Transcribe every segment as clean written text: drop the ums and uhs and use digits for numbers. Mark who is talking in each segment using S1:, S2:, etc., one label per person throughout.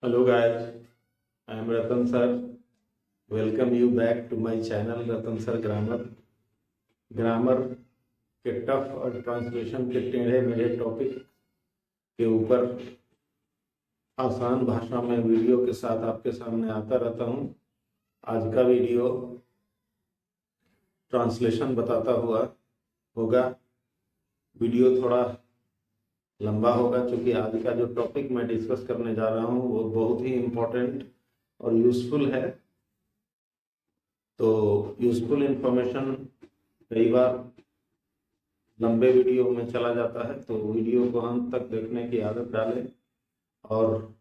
S1: Hello guys, I am Ratan sir. Welcome you back to my channel Ratan sir Grammar. Grammar के tough और translation के टेढ़े मेढ़े topic के ऊपर आसान भाषा में वीडियो के साथ आपके सामने आता रहता हूँ। आज का वीडियो ट्रांसलेशन बताता हुआ होगा। वीडियो थोड़ा लंबा होगा क्योंकि आज का जो टॉपिक मैं डिस्कस करने जा रहा हूँ वो बहुत ही इम्पोर्टेंट और यूज़फुल है। तो यूज़फुल इंफॉर्मेशन कई बार लंबे वीडियो में चला जाता है, तो वीडियो को अंत तक देखने की आदत डालें और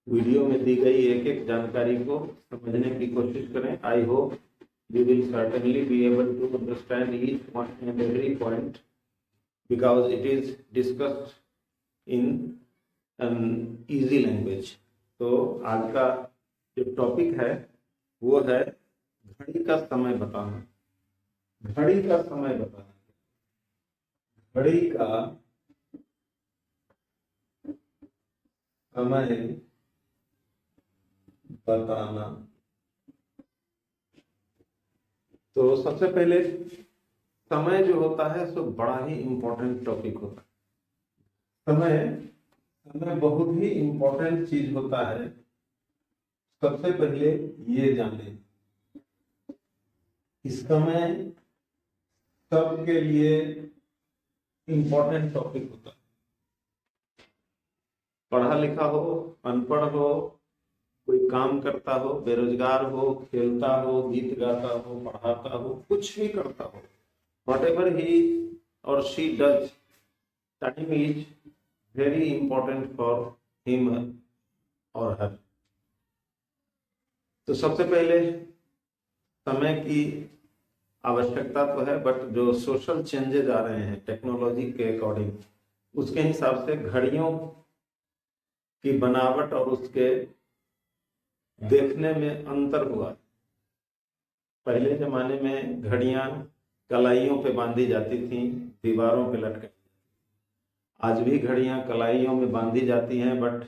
S1: वीडियो में दी गई एक एक जानकारी को समझने की कोशिश करें। I hope you will certainly be able to understand each one and every point because it is discussed in an easy language. तो आज का जो टॉपिक है वो है घड़ी का समय बताना। घड़ी का समय बताना, घड़ी का समय बताना। तो सबसे पहले समय जो होता है सो बड़ा ही इम्पोर्टेंट टॉपिक होता है। समय बहुत ही इम्पोर्टेंट चीज होता है। सबसे पहले ये जाने इस समय सबके लिए इम्पोर्टेंट टॉपिक होता है। पढ़ा लिखा हो, अनपढ़ हो, कोई काम करता हो, बेरोजगार हो, खेलता हो, गीत गाता हो, पढ़ाता हो, कुछ भी करता हो, whatever he or she does, time is very important for him or her. तो सबसे पहले समय की आवश्यकता तो है, बट जो सोशल चेंजेस आ रहे हैं टेक्नोलॉजी के अकॉर्डिंग, उसके हिसाब से घड़ियों की बनावट और उसके देखने में अंतर हुआ। पहले जमाने में घड़ियां कलाइयों पे बांधी जाती थीं, दीवारों पे लटकाई। आज भी घड़ियां कलाइयों में बांधी जाती हैं, बट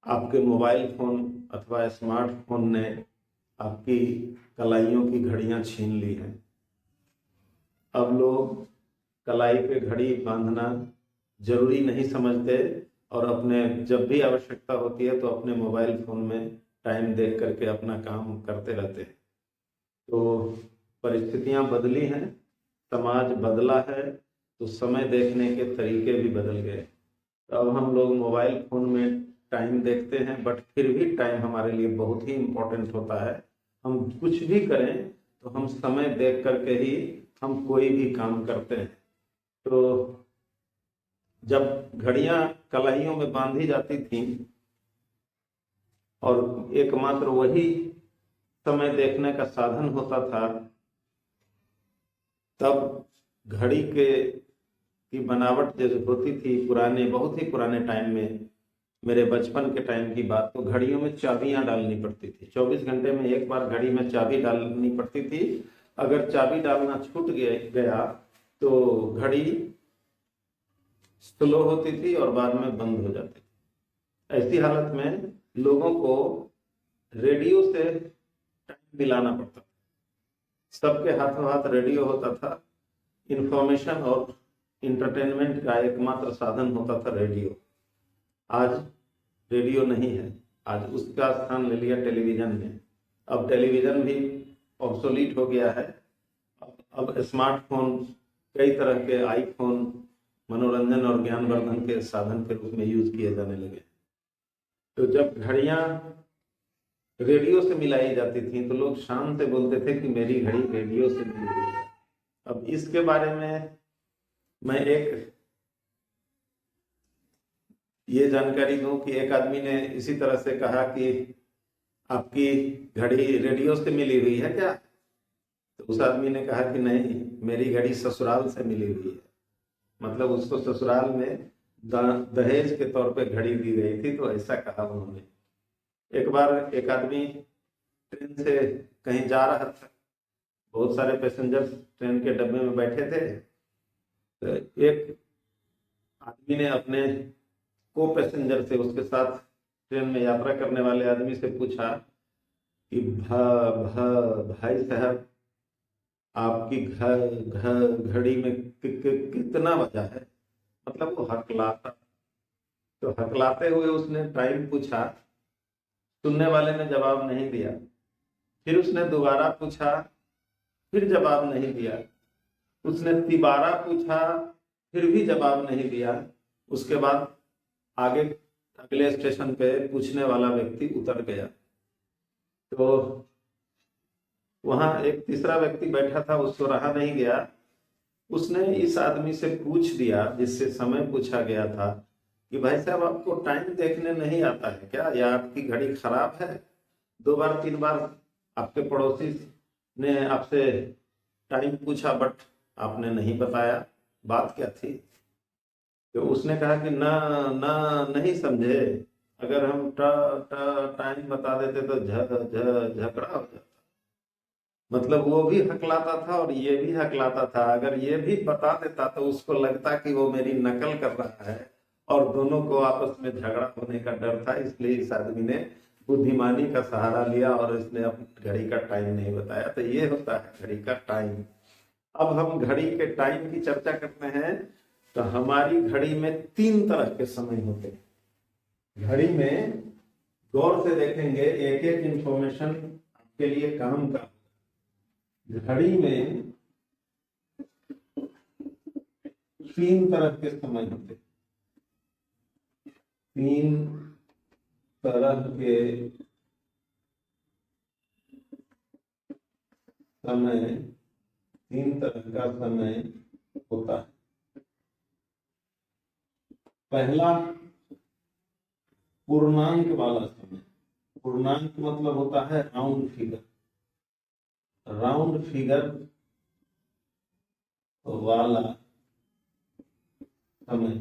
S1: आपके मोबाइल फोन अथवा स्मार्टफोन ने आपकी कलाइयों की घड़ियां छीन ली हैं। अब लोग कलाई पे घड़ी बांधना जरूरी नहीं समझते और अपने जब भी आवश्यकता होती है तो अपने मोबाइल फोन में टाइम देख करके अपना काम करते रहते हैं। तो परिस्थितियां बदली हैं, समाज बदला है, तो समय देखने के तरीके भी बदल गए। तो अब हम लोग मोबाइल फोन में टाइम देखते हैं, बट फिर भी टाइम हमारे लिए बहुत ही इम्पोर्टेंट होता है। हम कुछ भी करें तो हम समय देख करके ही हम कोई भी काम करते हैं। तो जब घड़ियां कलाइयों में बांधी जाती थीं और एकमात्र वही समय देखने का साधन होता था, तब घड़ी की बनावट जो होती थी पुराने, बहुत ही पुराने टाइम में, मेरे बचपन के टाइम की बात, तो घड़ियों में चाबियां डालनी पड़ती थी। 24 घंटे में एक बार घड़ी में चाबी डालनी पड़ती थी। अगर चाबी डालना छूट गया तो घड़ी स्लो होती थी और बाद में बंद हो जाती थी। ऐसी हालत में लोगों को रेडियो से टाइम मिलाना पड़ता था। सबके हाथों हाथ रेडियो होता था। इंफॉर्मेशन और इंटरटेनमेंट का एकमात्र साधन होता था रेडियो। आज रेडियो नहीं है, आज उसका स्थान ले लिया टेलीविजन ने। अब टेलीविजन भी ऑब्सोलीट हो गया है। अब स्मार्टफोन, कई तरह के आईफोन मनोरंजन और ज्ञानवर्धन के साधन के रूप में यूज किए जाने लगे। तो जब घड़ियां रेडियो से मिलाई जाती थी तो लोग शान से बोलते थे कि मेरी घड़ी रेडियो से मिली हुई है। अब इसके बारे में मैं एक ये जानकारी दूं कि एक आदमी ने इसी तरह से कहा कि आपकी घड़ी रेडियो से मिली हुई है क्या? तो उस आदमी ने कहा कि नहीं, मेरी घड़ी ससुराल से मिली हुई है। मतलब उसको ससुराल में दहेज के तौर पे घड़ी दी गई थी, तो ऐसा कहा उन्होंने। एक बार एक आदमी ट्रेन से कहीं जा रहा था, बहुत सारे पैसेंजर ट्रेन के डब्बे में बैठे थे। तो एक आदमी ने अपने को पैसेंजर से, उसके साथ ट्रेन में यात्रा करने वाले आदमी से पूछा कि भाई साहब, आपकी घड़ी में कितना बजा है? मतलब वो हकलाता। तो हकलाते हुए उसने टाइम पूछा, सुनने वाले ने जवाब नहीं दिया। फिर उसने दोबारा पूछा, फिर जवाब नहीं दिया। उसने तिबारा पूछा, फिर भी जवाब नहीं दिया। उसके बाद आगे अगले स्टेशन पे पूछने वाला व्यक्ति उतर गया। तो वहां एक तीसरा व्यक्ति बैठा था, उसको रहा नहीं गया। उसने इस आदमी से पूछ दिया जिससे समय पूछा गया था कि भाई साहब, आपको टाइम देखने नहीं आता है क्या, या आपकी घड़ी खराब है? 2 बार 3 बार आपके पड़ोसी ने आपसे टाइम पूछा, बट आपने नहीं बताया, बात क्या थी? तो उसने कहा कि ना ना, नहीं समझे। अगर हम टाइम बता देते तो झगड़ा हो जाता। मतलब वो भी हकलाता था और ये भी हकलाता था। अगर ये भी बता देता तो उसको लगता कि वो मेरी नकल कर रहा है, और दोनों को आपस में झगड़ा होने का डर था। इसलिए इस आदमी ने बुद्धिमानी का सहारा लिया और इसने अपनी घड़ी का टाइम नहीं बताया। तो ये होता है घड़ी का टाइम। अब हम घड़ी के टाइम की चर्चा करते हैं। तो हमारी घड़ी में 3 तरह के समय होते हैं। घड़ी में गौर से देखेंगे, एक एक इंफॉर्मेशन आपके लिए काम का। घड़ी में 3 तरह के समय होते हैं। 3 तरह के समय, 3 तरह का समय होता है। पहला, पूर्णांक वाला समय। पूर्णांक मतलब होता है राउंड फिगर। राउंड फिगर वाला समय।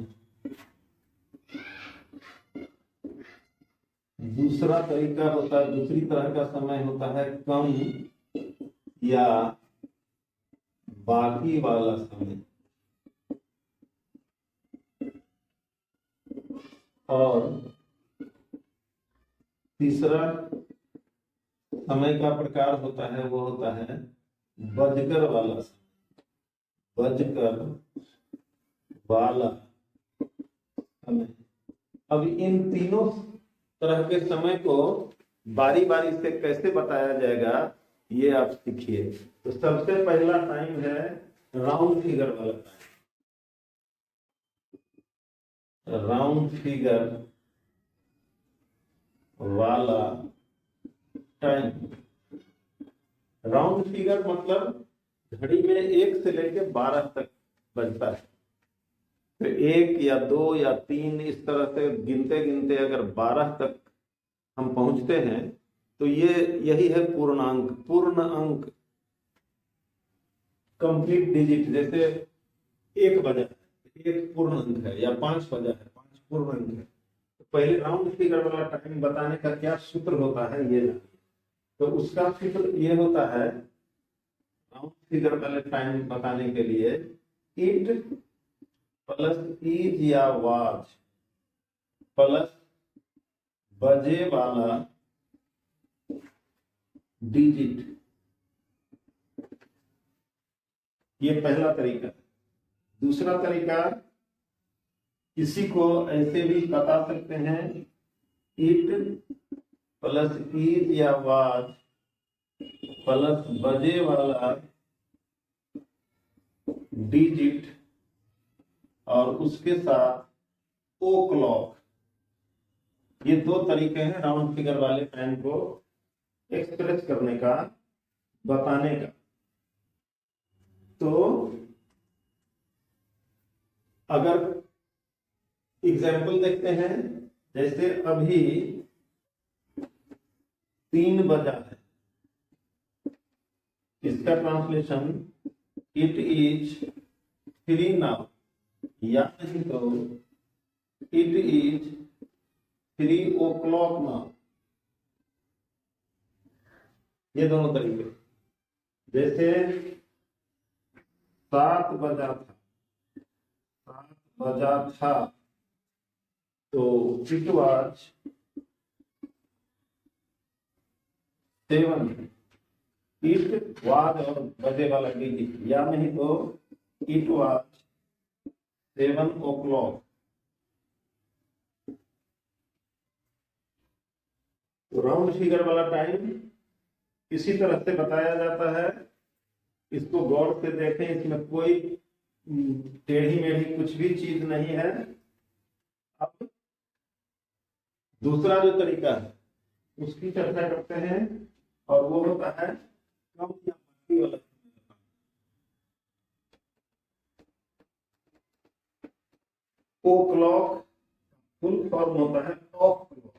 S1: दूसरा तरीका होता है, दूसरी तरह का समय होता है कम या बाकी वाला समय। और तीसरा समय का प्रकार होता है, वो होता है बजकर वाला समय। बजकर वाला समय। अब इन तीनों तरह के समय को बारी बारी से कैसे बताया जाएगा, ये आप सीखिए। तो सबसे पहला टाइम है राउंड फिगर वाला टाइम। राउंड फिगर वाला टाइम। राउंड फिगर मतलब घड़ी में 1 से लेकर 12 तक बजता है। तो 1 या 2 या 3 इस तरह से गिनते गिनते अगर 12 तक हम पहुंचते हैं तो ये यही है पूर्णांक, पूर्ण अंक, कंप्लीट डिजिट। जैसे 1 बजा है, 1 पूर्ण अंक है, या 5 बजा है, 5 पूर्ण अंक है। तो पहले राउंड फिगर वाला टाइम बताने का क्या सूत्र होता है, ये जानिए। तो उसका सूत्र ये होता है, राउंड फिगर वाले टाइम बताने के लिए, इट प्लस इज या वाज प्लस बजे वाला डिजिट। ये पहला तरीका। दूसरा तरीका, किसी को ऐसे भी बता सकते हैं, इट प्लस इज या वाज प्लस बजे वाला डिजिट और उसके साथ ओ क्लॉक। ये 2 तरीके हैं राउंड फिगर वाले टाइम को एक्सप्रेस करने का, बताने का। तो अगर एग्जाम्पल देखते हैं, जैसे अभी 3 बजा है, इसका ट्रांसलेशन इट इज 3 नाउ, या नहीं तो इट इज 3 o'clock नाउ। ये दोनों तरीके। जैसे 7 बजा था, 7 बजा था, तो इट वाज 7, इट वाज और बजे वाला डिजिट, या नहीं तो it was 7 o'clock। Round figure वाला टाइम इसी तरह से बताया जाता है। इसको गौर से देखें, इसमें कोई टेढ़ी मेढ़ी कुछ भी चीज नहीं है। अब दूसरा जो तरीका है उसकी चर्चा करते हैं, और वो होता है कम या बाकी वाला। ओ क्लॉक फुल फॉर्म होता है of clock.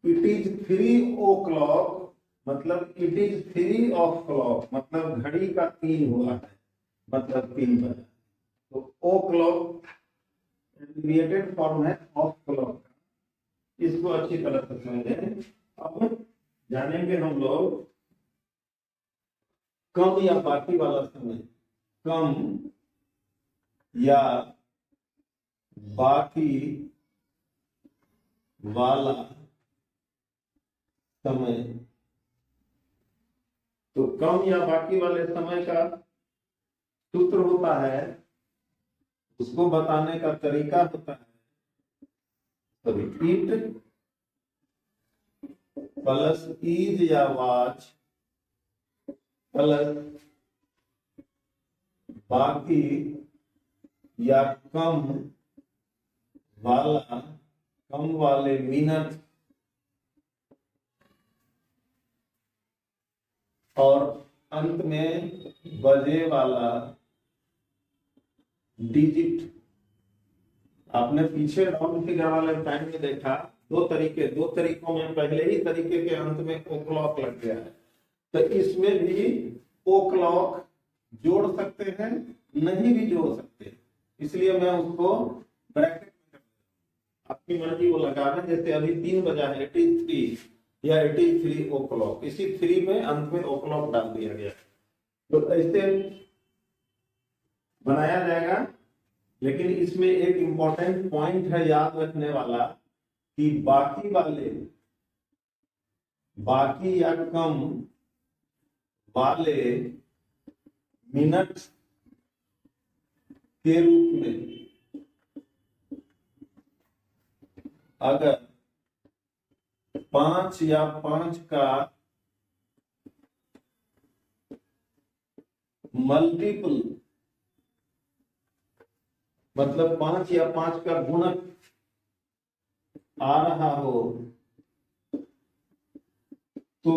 S1: It is 3 o'clock मतलब इट इज 3 ऑफ क्लॉक, मतलब घड़ी का 3 हुआ है, मतलब 3 बजा। तो ओ क्लॉक एब्रिविएटेड फॉर्म है ऑफ क्लॉक का, इसको अच्छी तरह से समझें। अब जानेंगे हम लोग कम या बाकी वाला समय। कम या बाकी वाला समय। तो कम या बाकी वाले समय का सूत्र होता है, उसको बताने का तरीका होता है इट प्लस इज या वाज प्लस बाकी या कम वाला, कम वाले मिनट और अंत में बजे वाला डिजिट। आपने पीछे राउंड फिगर वाले टाइम में देखा दो तरीकों में पहले ही तरीके के अंत में ओ क्लॉक लग गया है। तो इसमें भी ओ क्लॉक जोड़ सकते हैं, नहीं भी जोड़ सकते, इसलिए मैं उसको ब्रैकेट में, आपकी मर्जी वो लगा दें। जैसे अभी 3 बजा है, 83 या 83 ओ क्लॉक, इसी 3 में अंत में ओ क्लॉक डाल दिया गया। तो ऐसे बनाया जाएगा। लेकिन इसमें एक इंपॉर्टेंट पॉइंट है याद रखने वाला कि बाकी या कम वाले मिनट के रूप में अगर 5 या 5 का मल्टीपल, मतलब 5 या 5 का गुणक आ रहा हो, तो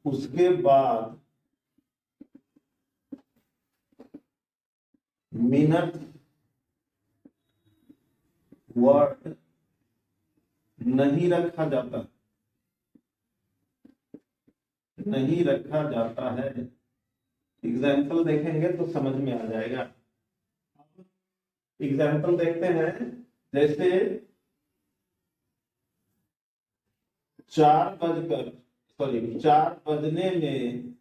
S1: उसके बाद मिनट वर्ड नहीं रखा जाता, नहीं रखा जाता है। एग्जाम्पल देखेंगे तो समझ में आ जाएगा। एग्जाम्पल देखते हैं, जैसे 4 बजने में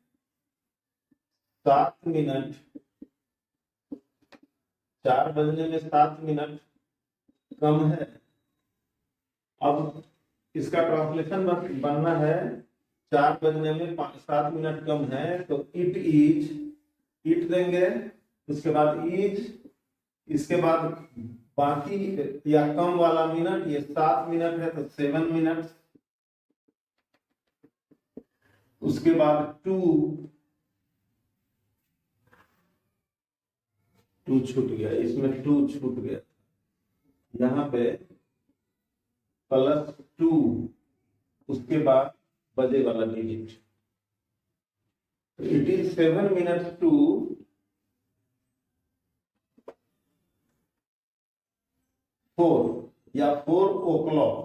S1: 7 मिनट, 4 बजने में 7 मिनट कम है। अब इसका ट्रांसलेशन बनना है, 4 बजने में 7 मिनट कम है, तो इट देंगे, उसके बाद इज, इसके बाद बाकी या कम वाला मिनट, ये 7 मिनट है तो 7 मिनट, उसके बाद टू छूट गया, इसमें 2 छूट गया, यहाँ पे +2, उसके बाद बजे वाला digit. It is 7 minutes to 4 या 4 o'clock।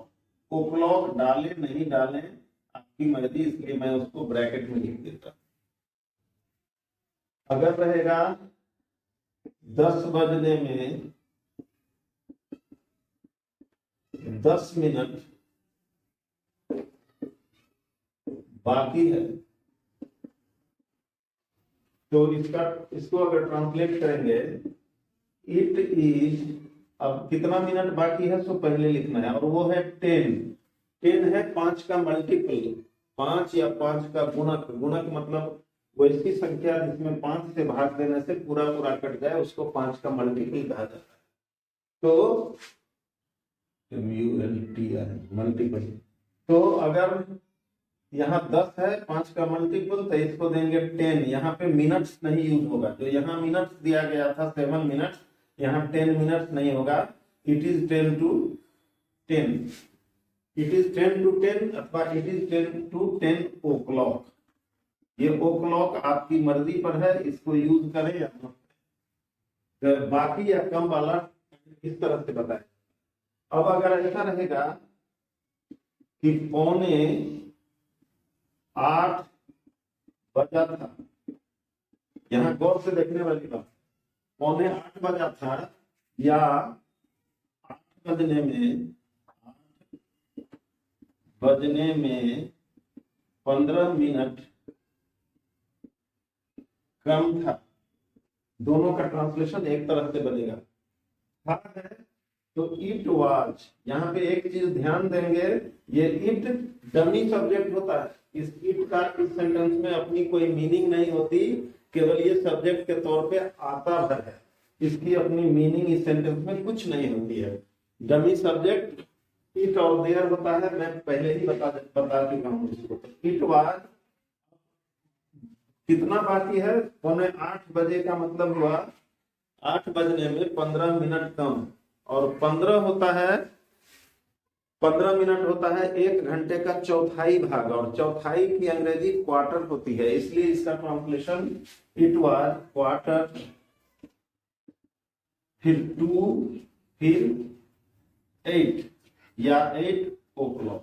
S1: ओ क्लॉक डाले नहीं डाले आपकी मर्जी, इसलिए मैं उसको ब्रैकेट में लिख देता। अगर रहेगा 10 बजने में 10 मिनट बाकी है, तो इसको अगर ट्रांसलेट करेंगे, इट इज, अब कितना मिनट बाकी है सो पहले लिखना है, और वो है 10। 10 है 5 का मल्टीपल, 5 या 5 का गुणक, गुणक मतलब वैसी संख्या जिसमें 5 से भाग देने से पूरा पूरा कट जाए, उसको 5 का मल्टीपल कहा जाता है। तो मल्टीपल, तो अगर यहाँ 10 है 5 का मल्टीपल, तो इसको देंगे 10। यहाँ पे मिनट्स नहीं यूज होगा, जो यहाँ मिनट्स दिया गया था 7 मिनट्स, यहाँ 10 मिनट्स नहीं होगा। It is 10 to 10, it is 10 to 10 अथवा इट इज 10 to 10 o'clock। ये o'clock आपकी मर्जी पर है, इसको यूज करें या मत करें। बाकी या कम वाला इस तरह से बताए। अब अगर ऐसा रहेगा कि 7:45 बजा था, यहाँ गौर से देखने वाली बात, 7:45 बजा था या 8 बजने में 15 मिनट कम था, दोनों का ट्रांसलेशन एक तरह से बनेगा। था है तो इट वाज, यहाँ पे एक चीज ध्यान देंगे, ये इट डमी सब्जेक्ट होता है। इस इट का इस सेंटेंस में अपनी कोई मीनिंग नहीं होती, केवल ये सब्जेक्ट के तौर पे आता भर है, इसकी अपनी मीनिंग इस सेंटेंस में कुछ नहीं होती है। डमी सब्जेक्ट इट और देयर होता है, मैं पहले ही बता चुका हूँ इसको। इट वाज कितना बाकी है, 7:45 बजे का मतलब हुआ 8 बजने में 15 मिनट कम, और 15 होता है, 15 मिनट होता है 1 घंटे का चौथाई भाग, और चौथाई की अंग्रेजी क्वार्टर होती है, इसलिए इसका ट्रांसलेशन इट वाज क्वार्टर, फिर 2, फिर 8 या 8 o'clock,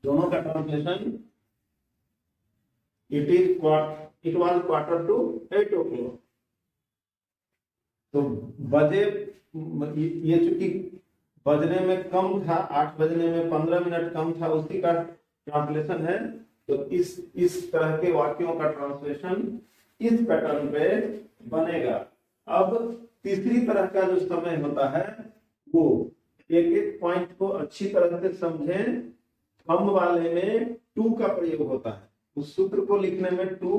S1: दोनों का translation it was quarter to 8 o'clock। तो बजे, ये चूंकि बजने में कम था, 8 बजने में 15 मिनट कम था, उसी का ट्रांसलेशन है। तो इस तरह के वाक्यों का ट्रांसलेशन इस पैटर्न पे बनेगा। अब तीसरी तरह का जो समय होता है, वो एक एक पॉइंट को अच्छी तरह से समझें। कम वाले में टू का प्रयोग होता है, उस सूत्र को लिखने में टू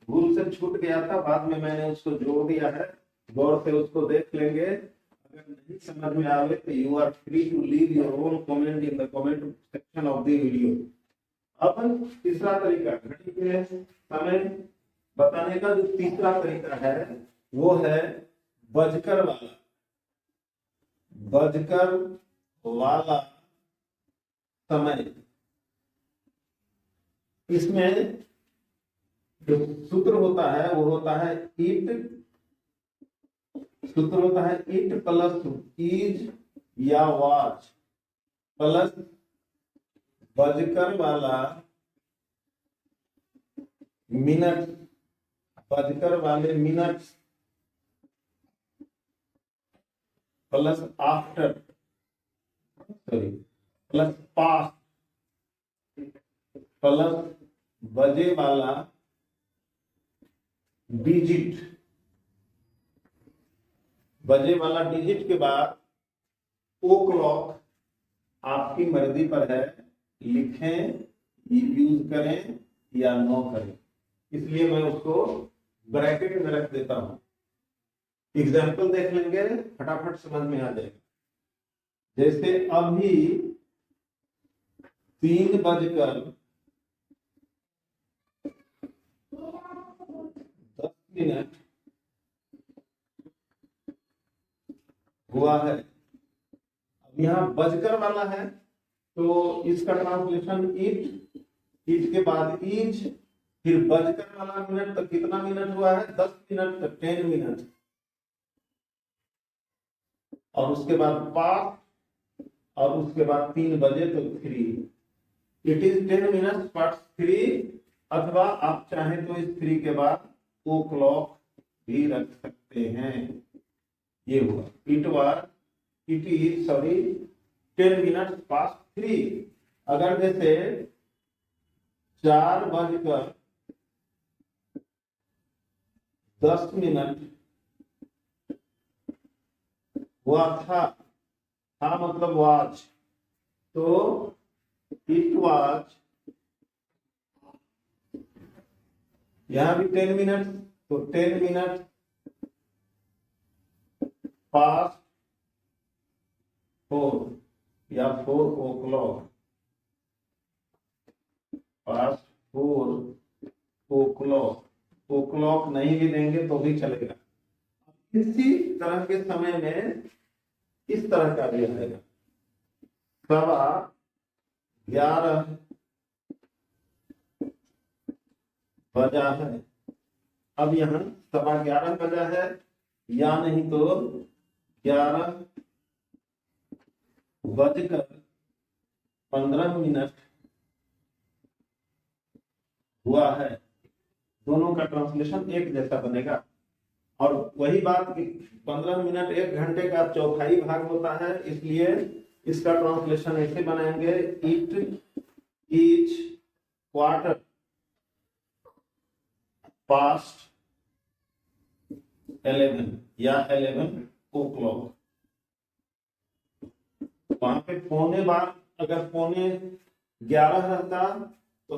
S1: भूल से छूट गया था, बाद में मैंने उसको जोड़ दिया है, गौर से उसको देख लेंगे। अगर नहीं समझ में आवे तो you are free to leave your own comment in the comment section of the video. अब तीसरा तरीका, घड़ी के समय बताने का जो तीसरा तरीका है, वो है बजकर वाला। बजकर वाला समय, इसमें जो सूत्र होता है वो होता है इट, सूत्र होता है इट प्लस इज या वाज प्लस बजकर वाला मिनट, बजकर वाले minute plus after, sorry plus past plus बजे वाला डिजिट, बजे वाला डिजिट के बाद ओ क्लॉक आपकी मर्जी पर है, लिखें, यूज करें या नो करें, इसलिए मैं उसको ब्रैकेट में रख देता हूं। एग्जाम्पल देख लेंगे, फटाफट समझ में आ जाएगा। जैसे अभी 3:10 हुआ है। अब यहाँ बजकर वाला है, तो इसका ट्रांसलेशन इट, इट के बाद इज, फिर बजकर वाला मिनट, तो कितना मिनट हुआ है, 10 मिनट, तो 10 मिनट, और उसके बाद पास, और उसके बाद 3 बजे तो 3। इट इज 10 मिनट्स पास्ट 3, अथवा आप चाहें तो इस 3 के बाद ओ क्लॉक भी रख सकते हैं। ये हुआ it was, it is, sorry 10 minutes past 3। अगर जैसे 4:10 हुआ था, था मतलब वाज, तो इट वाज, यहां भी 10 मिनट, तो 10 मिनट पास 4 या 4 o'clock, पास 4 o'clock, o'clock नहीं भी देंगे तो भी चलेगा। इसी तरह के समय में इस तरह का भी आएगा, 11:15 बजा है। अब यहाँ 11:15 बजा है, या नहीं तो 11:15 हुआ है। दोनों का ट्रांसलेशन एक जैसा बनेगा। और वही बात कि 15 मिनट 1 घंटे का चौथाई भाग होता है, इसलिए इसका ट्रांसलेशन ऐसे बनाएंगे, इट इज क्वार्टर पास्ट 11 या 11 o'clock। वहां पे पौने बार, अगर 11:15 रहता तो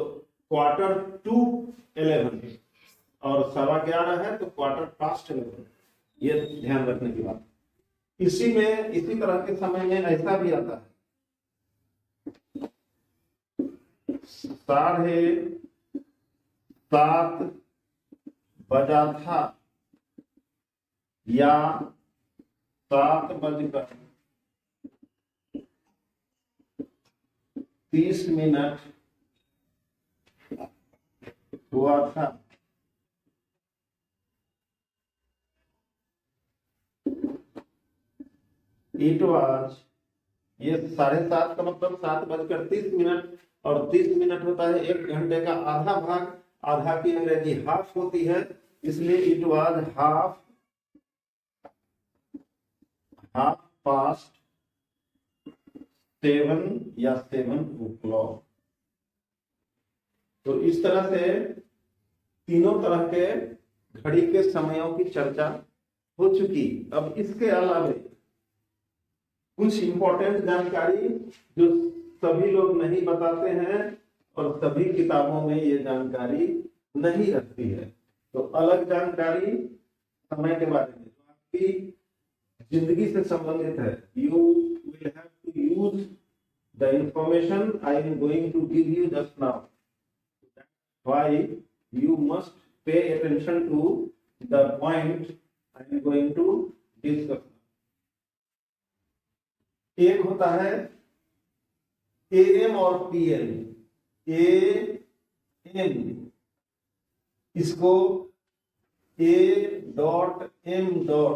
S1: क्वार्टर टू 11, और 11:15 है तो क्वार्टर पास्ट 11। ये ध्यान रखने की बात। इसी तरह के समय में ऐसा भी आता है, 7:30 बजा था, या 7:30 हुआ था। इट वाज, ये 7:30 का मतलब 7:30 और 30 मिनट होता है 1 घंटे का आधा भाग। आधा की अंग्रेजी हाफ होती है, इसलिए इट वाज हाफ पास्ट 7 या 7 o'clock। तो इस तरह से तीनों तरह के घड़ी के समयों की चर्चा हो चुकी। अब इसके अलावा कुछ इंपॉर्टेंट जानकारी जो सभी लोग नहीं बताते हैं और सभी किताबों में ये जानकारी नहीं रहती है। तो अलग जानकारी समय के बारे में जो आपकी जिंदगी से संबंधित है, you will have to use the information I am going to give you just now. Why you must pay attention to the point I am going to discuss. एक होता है एएम और पीएम। एएम, इसको A.M.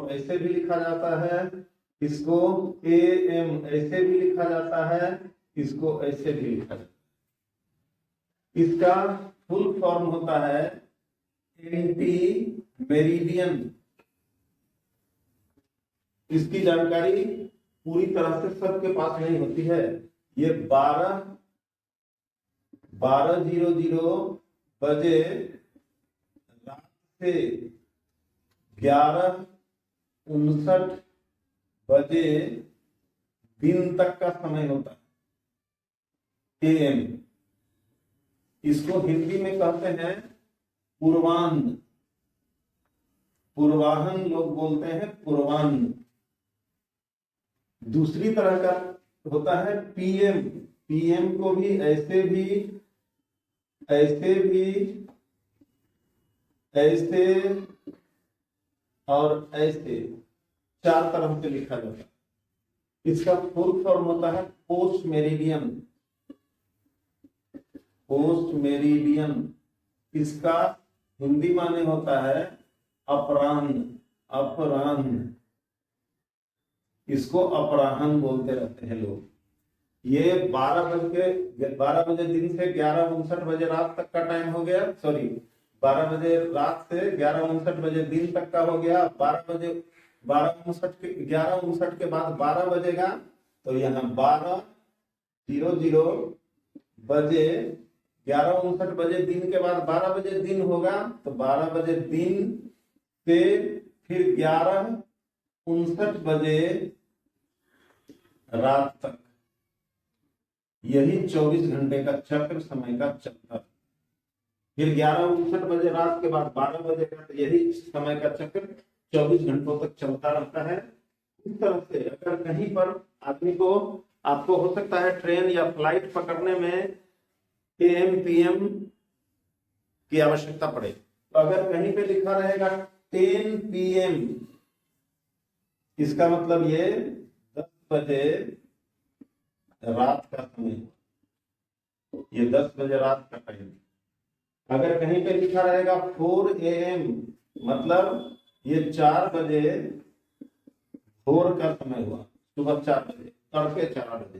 S1: ऐसे भी लिखा जाता है, इसको AM ऐसे भी लिखा जाता है, इसको ऐसे भी लिखा जाता है। इसका फुल फॉर्म होता है एंटी मेरिडियन। इसकी जानकारी पूरी तरह से सबके पास नहीं होती है। ये 12:00 बजे रात से 11:59 बजे दिन तक का समय होता है, AM। इसको हिंदी में कहते हैं पूर्वाह्न। पूर्वाह्न लोग बोलते हैं पूर्वाह्न। दूसरी तरह का होता है PM। PM को भी ऐसे और ऐसे 4 तरह से लिखा जाता है। इसका फुल फॉर्म होता है पोस्ट मेरिडियन। पोस्ट मेरिडियन, इसका हिंदी माने होता है अपराह्न। अपराह्न, इसको अपराह्न बोलते रहते हैं लोग। ये 12 बजे दिन से 11:59 बजे रात तक का टाइम हो गया। सॉरी, 12 बजे रात से 11:59 बजे दिन तक का हो गया। 11:59 के बाद 12 बजेगा, तो यहाँ 12:00 बजे 11:59 बजे दिन के बाद 12 बजे दिन होगा, तो 12 बजे दिन से फिर 11:59 बजे रात तक, यही 24 घंटे का चक्र समय का चक्कर। फिर 11:59 रात के बाद 12 बजे का, यही समय का चक्र 24 घंटों तक चलता रहता है। इस तरह से अगर कहीं पर आदमी को, आपको हो सकता है ट्रेन या फ्लाइट पकड़ने में AM PM की आवश्यकता पड़े, तो अगर कहीं पे लिखा रहेगा 10 PM, इसका मतलब ये 10 बजे रात का समय, ये 10 बजे रात का टाइम। अगर कहीं पे लिखा रहेगा 4 AM, मतलब ये 4 बजे भोर का समय हुआ, सुबह 4 बजे, तड़के 4 बजे।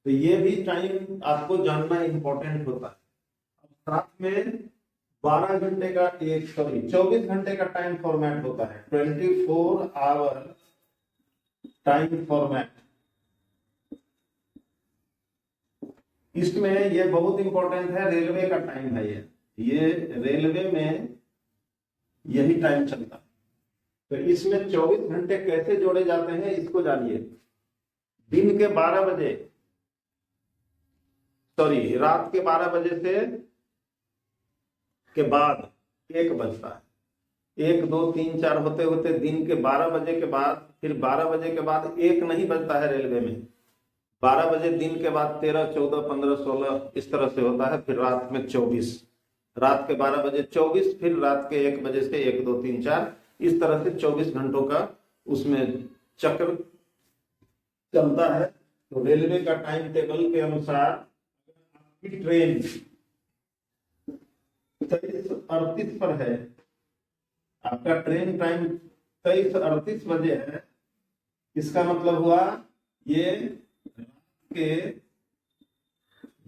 S1: तो ये भी टाइम आपको जानना इंपॉर्टेंट होता है। अब साथ में 12 घंटे का, 24 घंटे का टाइम फॉर्मेट होता है, 24 आवर टाइम फॉर्मेट। इसमें ये बहुत इंपॉर्टेंट है, रेलवे का टाइम है ये रेलवे में यही टाइम चलता है। तो इसमें 24 घंटे कैसे जोड़े जाते हैं इसको जानिए। दिन के 12 बजे, सॉरी, रात के 12 बजे से के बाद 1 बजता है, 1 2 3 4 होते होते दिन के 12 बजे के बाद, फिर 12 बजे के बाद 1 नहीं बजता है रेलवे में, 12 बजे दिन के बाद 13 14 15 16 इस तरह से होता है, फिर रात में 24, रात के 12 बजे 24, फिर रात के 1 बजे से 1 2 3 4, इस तरह से 24 घंटों का उसमें चक्र चलता है। तो रेलवे का टाइम टेबल के अनुसार आपकी ट्रेन 23:38 पर है, आपका ट्रेन टाइम 23:38 बजे है, इसका मतलब हुआ ये रात के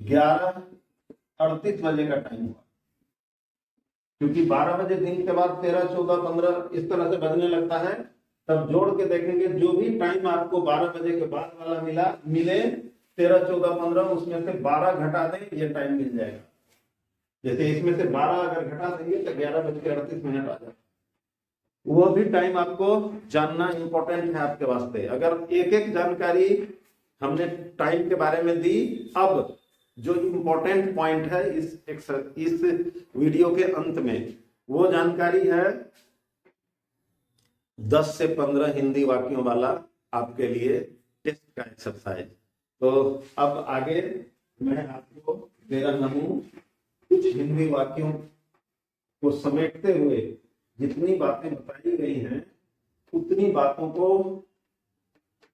S1: 11:38 बजे का टाइम हुआ, क्योंकि 12 बजे दिन के बाद 13 14 15 इस तरह से बजने लगता है। तब जोड़ के देखेंगे, जो भी टाइम आपको 12 बजे के बाद वाला मिले 13 14 15, उसमें से 12 घटा दें, ये टाइम मिल जाएगा। जैसे इसमें से 12 अगर घटा देंगे तो 11:38 आ जाएगा। वो भी टाइम आपको जानना इंपॉर्टेंट है आपके वास्ते। अगर एक एक जानकारी हमने टाइम के बारे में दी, अब जो इम्पोर्टेंट पॉइंट है इस वीडियो के अंत में, वो जानकारी है 10 से 15 हिंदी वाक्यों वाला आपके लिए टेस्ट का एक्सरसाइज। तो अब आगे मैं आपको दे रहा हूं कुछ हिंदी वाक्यों को समेटते हुए जितनी बातें बताई गई हैं उतनी बातों को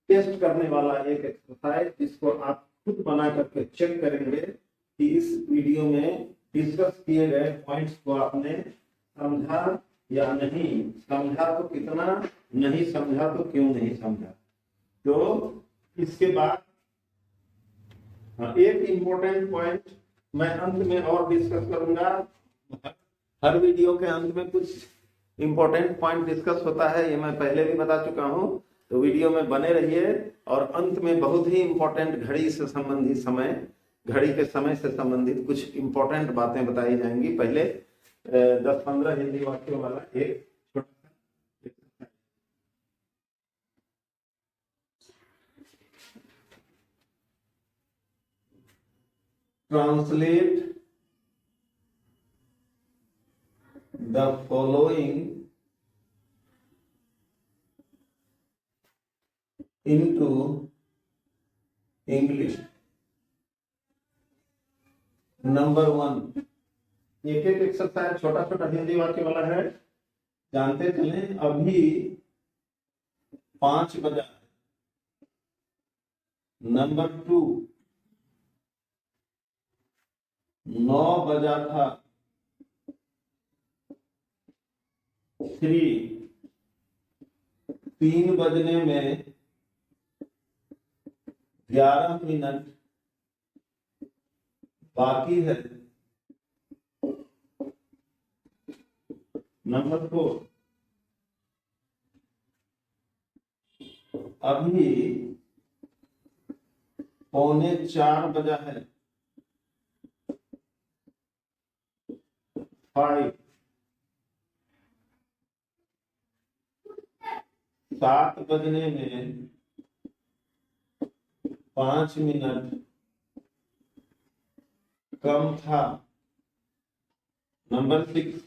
S1: टेस्ट करने वाला एक एक्सरसाइज, जिसको आप खुद बना करके चेक करेंगे कि इस वीडियो में डिस्कस किए गए पॉइंट्स को आपने समझा या नहीं समझा, तो कितना, नहीं समझा तो क्यों नहीं समझा। तो इसके बाद एक इंपॉर्टेंट पॉइंट मैं अंत में और डिस्कस करूंगा। हर वीडियो के अंत में कुछ इंपॉर्टेंट पॉइंट डिस्कस होता है, ये मैं पहले भी बता चुका हूं। तो वीडियो में बने रहिए, और अंत में बहुत ही इंपॉर्टेंट घड़ी से संबंधित घड़ी के समय से संबंधित कुछ इंपॉर्टेंट बातें बताई जाएंगी। पहले 10-15 हिंदी वाक्यों वाला एक छोटा सा translate the following into English। Number 1, एक एक एक्सरसाइज छोटा छोटा हिंदी वाक्य वाला है, जानते चलें। अभी 5 बजा। नंबर 2, 9 बजा था। 3, 3 बजने में 11 मिनट बाकी है। नंबर 4, अभी 3:45 बजा है। 5, 7 बजने में 5 मिनट कम था। नंबर 6,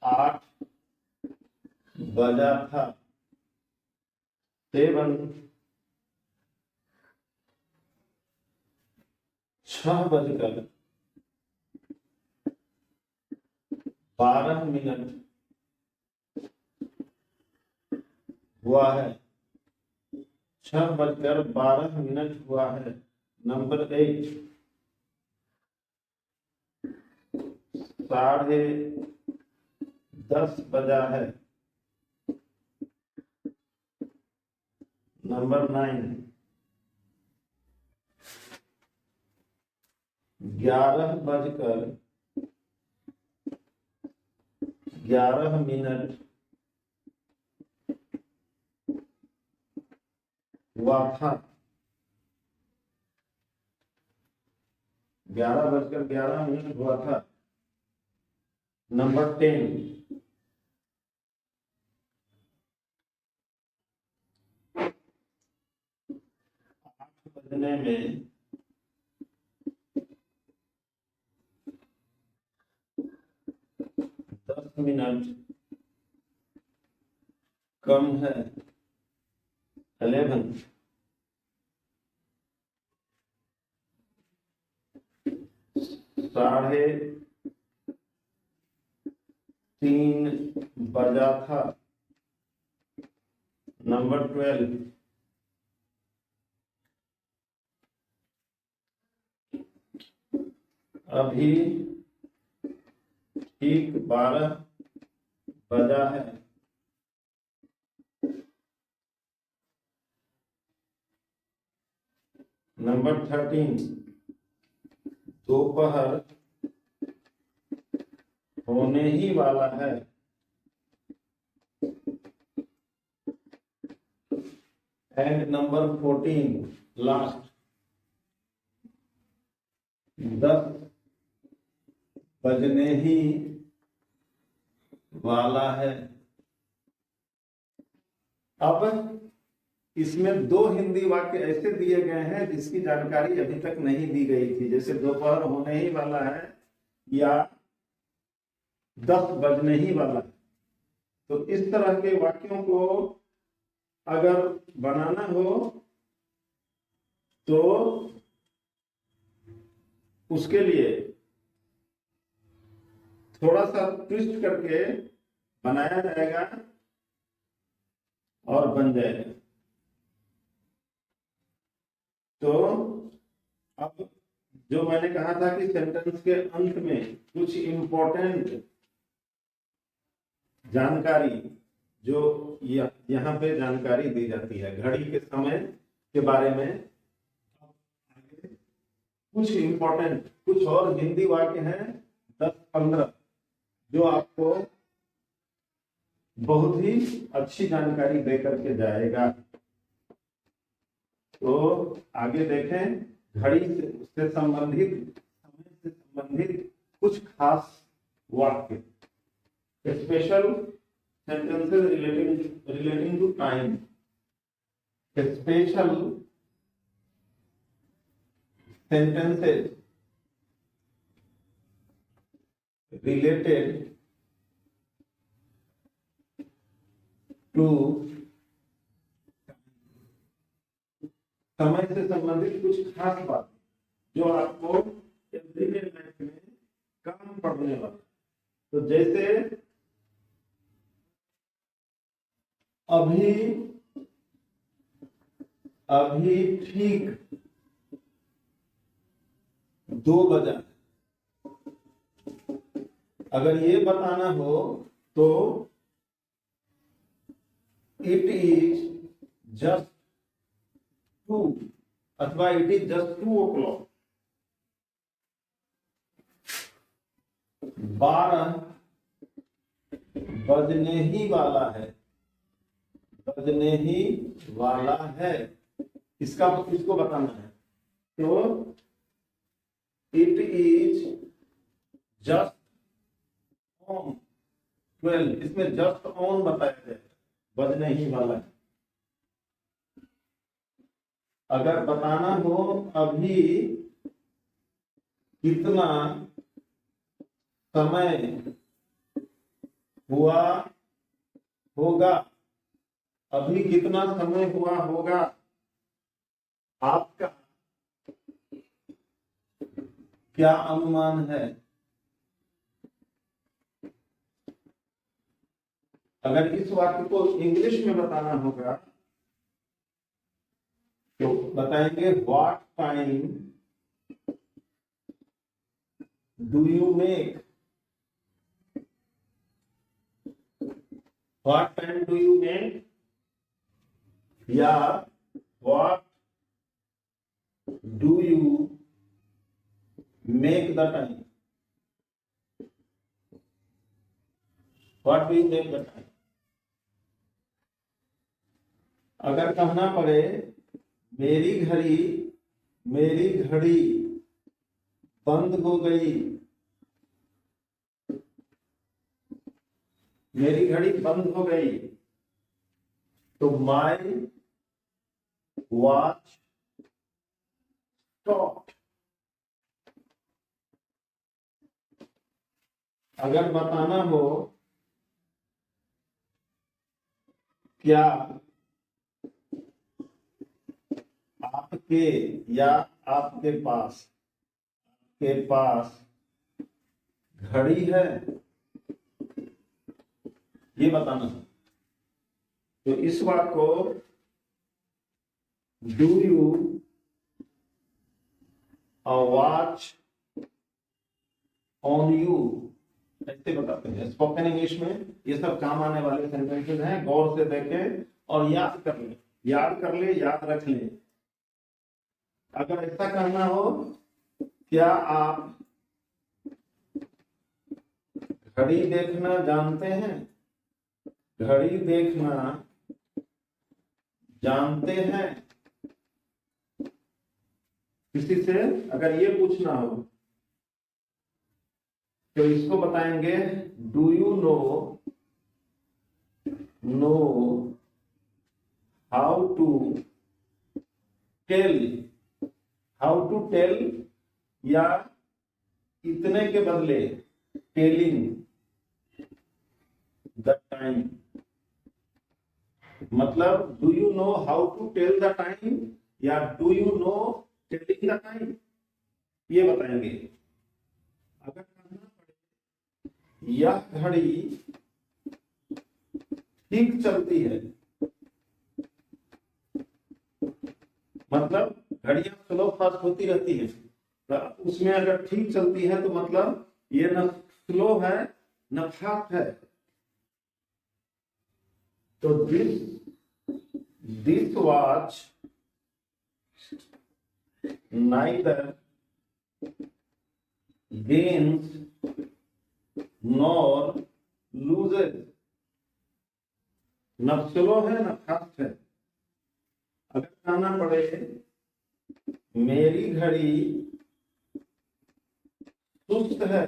S1: 8:15 बजा था। 7, 6:12 हुआ है। 6:12 हुआ है। नंबर 8, 10:30 बजा है। नंबर 9, 11:11 हुआ था। 11:11 हुआ था। नंबर 10, 8 बजने में 10 मिनट कम है। 11, 3:30 बजा था। नंबर 12, अभी ठीक 12 बजा है। नंबर 13, दोपहर होने ही वाला है। एंड नंबर 14, लास्ट, 10 बजने ही वाला है। अब इसमें 2 हिंदी वाक्य ऐसे दिए गए हैं जिसकी जानकारी अभी तक नहीं दी गई थी, जैसे दोपहर होने ही वाला है या 10 बजने ही वाला है। तो इस तरह के वाक्यों को अगर बनाना हो तो उसके लिए थोड़ा सा ट्विस्ट करके बनाया जाएगा और बन जाएगा। तो अब जो मैंने कहा था कि सेंटेंस के अंत में कुछ इंपॉर्टेंट जानकारी, जो यहाँ पे जानकारी दी जाती है घड़ी के समय के बारे में, कुछ इंपॉर्टेंट, कुछ और हिंदी वाक्य हैं 10-15 जो आपको बहुत ही अच्छी जानकारी देकर के जाएगा। तो आगे देखें, घड़ी से संबंधित, समय से संबंधित कुछ खास वाक्य, special sentences relating to time, special sentences related to समय से संबंधित कुछ खास बात जो आपको एवरीडे लाइफ में काम पड़ने वाला। तो जैसे अभी ठीक 2 बजा, अगर ये बताना हो तो इट इज जस्ट 2 अथवा इट इज जस्ट 2 o'clock। 12 बजने ही वाला है, बजने ही वाला है, इसको बताना है। तो इट इज जस्ट ऑन 12, इसमें जस्ट ऑन बताया जाए, बजने ही वाला है। अगर बताना हो अभी कितना समय हुआ होगा, अभी कितना समय हुआ होगा आपका क्या अनुमान है। अगर इस वाक्य को इंग्लिश में बताना होगा तो बताएंगे what time do you make, what time do you make, या what do you make the time, what do you make the time. अगर कहना पड़े मेरी घड़ी बंद हो गई, मेरी घड़ी बंद हो गई, तो माई वॉच स्टॉप। अगर बताना हो क्या आपके या आपके पास घड़ी है, ये बताना है। तो इस बात को do you a watch on you ऐसे बताते हैं। स्पोकन इंग्लिश में ये सब काम आने वाले सेंटेंसेस हैं, गौर से देखें और याद कर ले, याद रख ले। अगर ऐसा कहना हो क्या आप घड़ी देखना जानते हैं, घड़ी देखना जानते हैं, किसी से अगर ये पूछना हो तो इसको बताएंगे do you know how to tell, या इतने के बदले टेलिंग द टाइम। मतलब do you know how to tell the time या do you know telling the time, ये बताएंगे। अगर कहना पड़े यह घड़ी ठीक चलती है, मतलब घड़ियां स्लो फास्ट होती रहती है, तो उसमें अगर ठीक चलती है तो मतलब ये न स्लो है न फास्ट है। तो this watch neither gains nor loses, न स्लो है न फास्ट है। अगर कहना पड़े मेरी घड़ी सुस्त है,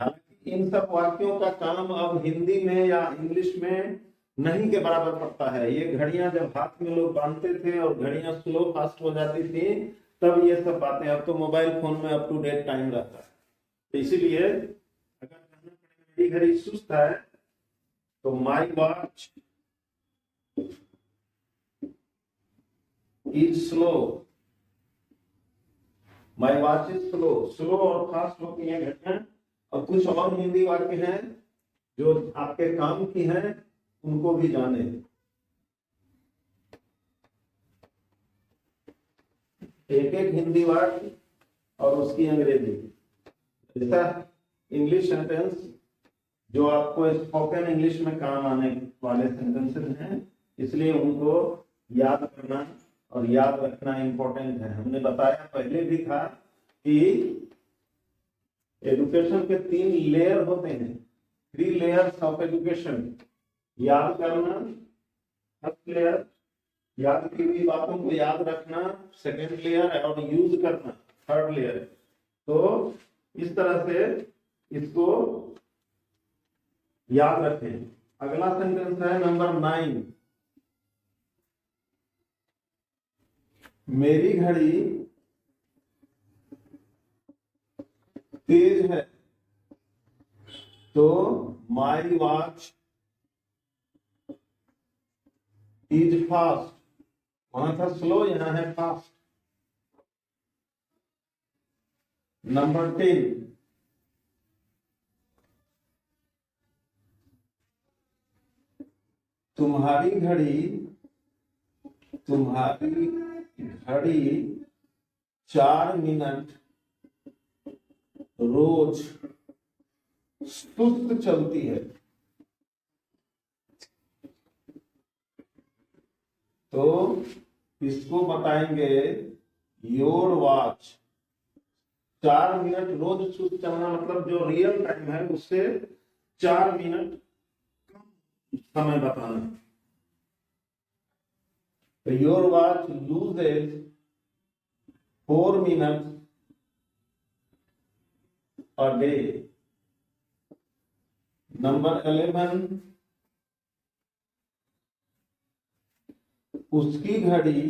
S1: हालांकि इन सब वाक्यों का काम अब हिंदी में या इंग्लिश में नहीं के बराबर पड़ता है। ये घड़ियां जब हाथ में लोग बांधते थे और घड़ियां स्लो फास्ट हो जाती थी तब ये सब बातें, अब तो मोबाइल फोन में अप टू डेट टाइम रहता है। तो इसीलिए अगर कहना पड़े मेरी घड़ी सुस्त है तो my watch is slow, my watch is slow और फास्ट होती है घड़ियां। और कुछ और हिंदी वाक्य हैं जो आपके काम की हैं, उनको भी जाने। एक एक हिंदी वाक्य और उसकी अंग्रेजी, जैसा इंग्लिश सेंटेंस जो आपको स्पोकन इंग्लिश में काम आने वाले सेंटेंसेस हैं, इसलिए उनको याद करना और याद रखना इंपॉर्टेंट है। हमने बताया पहले भी था कि एजुकेशन के 3 लेयर होते हैं, 3 लेयर्स ऑफ एजुकेशन। याद करना फर्स्ट लेयर, याद की हुई बातों को याद रखना सेकेंड लेयर, और यूज करना थर्ड लेयर। तो इस तरह से इसको याद रखें। अगला सेंटेंस है नंबर 9। मेरी घड़ी तेज है तो माई वॉच इज फास्ट। वहां था स्लो, यहां है फास्ट। नंबर 10। तुम्हारी घड़ी 4 मिनट रोज सुस्त चलती है। तो इसको बताएंगे योर वॉच 4 मिनट रोज सुस्त चलना, मतलब जो रियल टाइम है उससे 4 मिनट समय बताना। तो your watch loses 4 minute a day. Number 11। उसकी घड़ी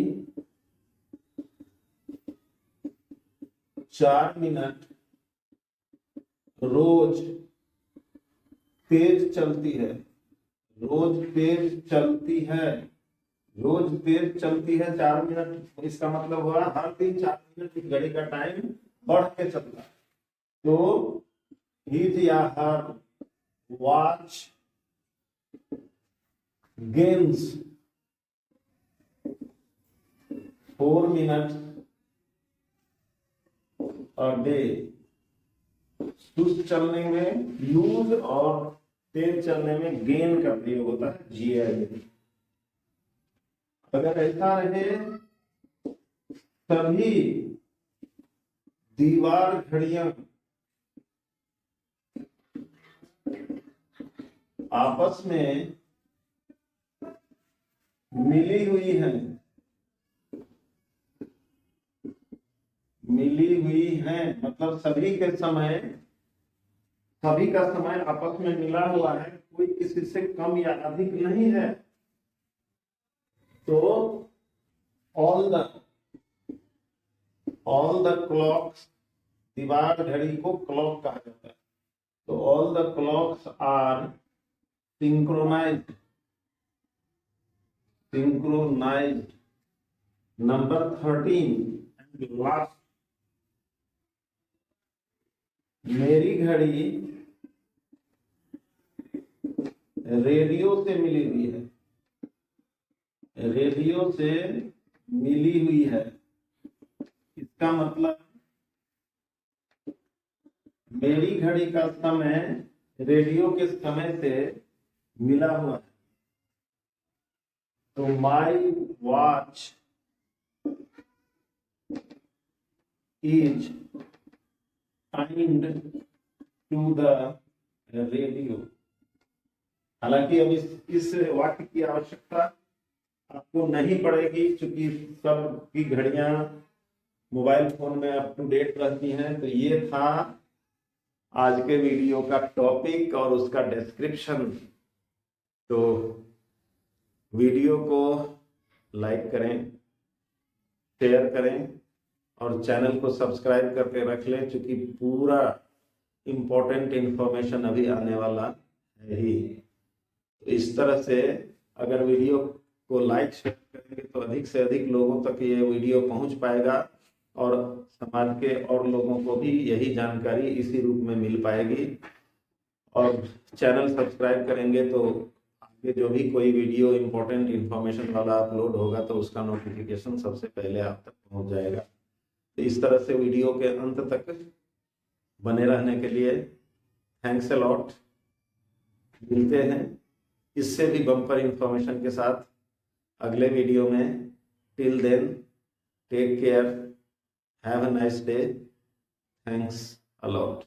S1: 4 मिनट रोज तेज चलती है। रोज तेज चलती है 4 मिनट। इसका मतलब हुआ हर दिन 4 मिनट की घड़ी का टाइम बढ़ के चलता है। तो हिज या her watch gains 4 minute a day. सुस्त चलने में यूज और तेज चलने में गेन का प्रयोग होता है, GAIN। अगर ऐसा रहे सभी दीवार घड़ियां आपस में मिली हुई हैं, मतलब सभी का समय आपस में मिला हुआ है, कोई किसी से कम या अधिक नहीं है। तो ऑल द क्लॉक्स, दीवार घड़ी को क्लॉक कहा जाता है। तो all the clocks are synchronised. Number 13 and last. मेरी घड़ी रेडियो से मिली हुई है। इसका मतलब मेरी घड़ी का समय रेडियो के समय से मिला हुआ है। तो my watch is timed to the radio. हालांकि अब इस वाक्य की आवश्यकता आपको नहीं पड़ेगी, क्योंकि सबकी घड़ियां मोबाइल फोन में अप टू डेट रहती हैं। तो ये था आज के वीडियो का टॉपिक और उसका डिस्क्रिप्शन। तो वीडियो को लाइक करें, शेयर करें और चैनल को सब्सक्राइब करके रख लें, क्योंकि पूरा इम्पोर्टेंट इंफॉर्मेशन अभी आने वाला है ही। इस तरह से अगर वीडियो को लाइक शेयर करेंगे तो अधिक से अधिक लोगों तक ये वीडियो पहुंच पाएगा और समाज के और लोगों को भी यही जानकारी इसी रूप में मिल पाएगी। और चैनल सब्सक्राइब करेंगे तो आगे जो भी कोई वीडियो इम्पोर्टेंट इंफॉर्मेशन वाला अपलोड होगा तो उसका नोटिफिकेशन सबसे पहले आप तक पहुंच जाएगा। तो इस तरह से वीडियो के अंत तक बने रहने के लिए थैंक्स अ लॉट। मिलते हैं इससे भी बम्पर इंफॉर्मेशन के साथ अगले वीडियो में। Till then take care, have a nice day, thanks a lot.